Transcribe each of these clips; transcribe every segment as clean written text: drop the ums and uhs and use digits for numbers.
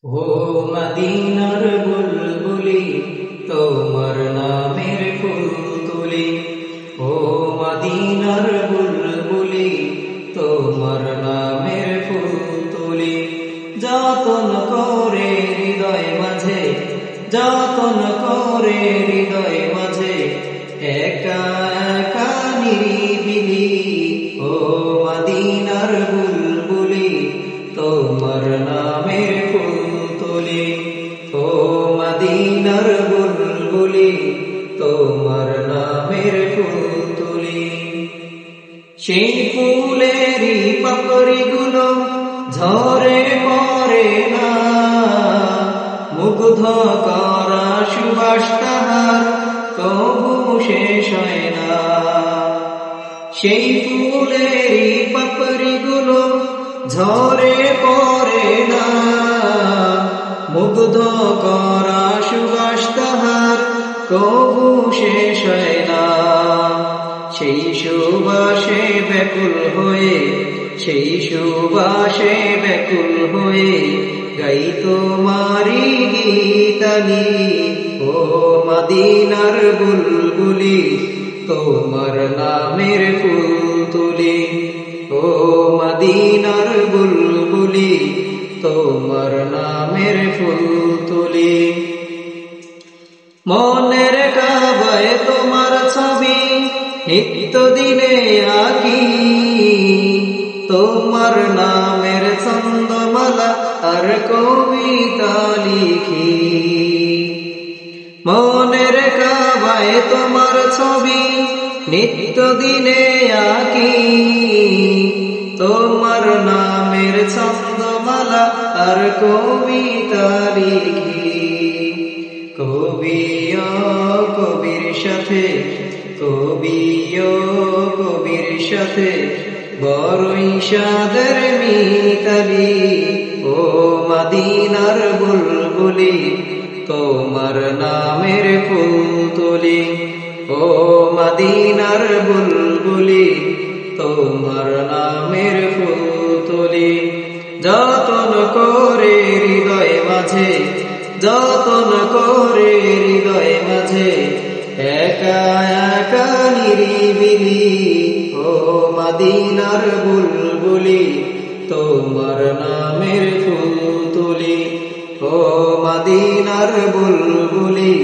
ও মদিনার বুলবুলি তোমার নামের ফুল তুলি, ও মদিনার বুলবুলি তোমার নামের ফুল তুলি। যতন করে হৃদয় মাঝে, যতন করে হৃদয় মাঝে, একা একা নিরিবিলি। ও মদিনার বুলবুলি তোমার নামের ফুল তুলি, ও মদিনার বুলবুলি তোমার নামের ফুল তুলি। সেই ফুলেরই পাপড়িগুলো ঝরে পড়ে না, মুগ্ধ করা সুবাস তাহার কবু শেষ হয় না। সেই ফুলেরই পাপড়িগুলো ঝরে পড়ে না, মুগ্ধ করা সুবাস তাহার কবু শেষ হয় না। সেই সুবাসে ব্যাকুল হয়ে, সেই সুবাসে ব্যাকুল হয়ে গাই তোমারি গীতালি। ও মদিনার বুলবুলি তোমার নামের ফুল তুলি, ও মদিনার বুলবুলি তোমার নামের ফুল তুলি। মনের কাবায় তোমার ছবি নিত্য দিনে আঁকি, তোমার নামের ছন্দমালা আর কবিতা লিখি। মনের কাবায় তোমার ছবি নিত্য দিনে আঁকি, তোমার নামের ছন্দমালা আর কবিতা লিখি। কবি ও কবির সাথে, কবি ও কবির সাথে বড়ই সাদের মিতালি। ও মদিনার বুলবুলি তোমার নামের ফুল তুলি, ও মদিনার বুলবুলি তোমার নামের ফুল তুলি। যতন করে হৃদয় মাঝে, যতন করে হৃদয় মাঝে, একা একা নিরিবিলি। ও মদিনার বুলবুলি তোমার নামের ফুল তুলি, ও মদিনার বুলবুলি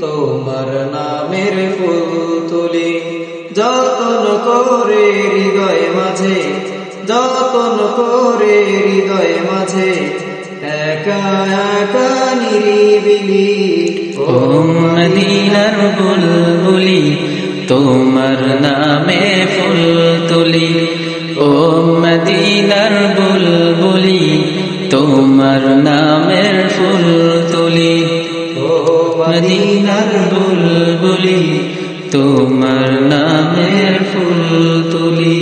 তোমার নামের ফুল তুলি। যতন করে হৃদয় মাঝে, যতন করে হৃদয় মাঝে, একা একা নিরিবিলি। ও মদিনার বুলবুলি তোমার নামে ফুল তুলি, ও মদিনার বুলবুলি তোমার নামের ফুল তুলি, ও মদিনার বুলবুলি তোমার নামের ফুল তুলি।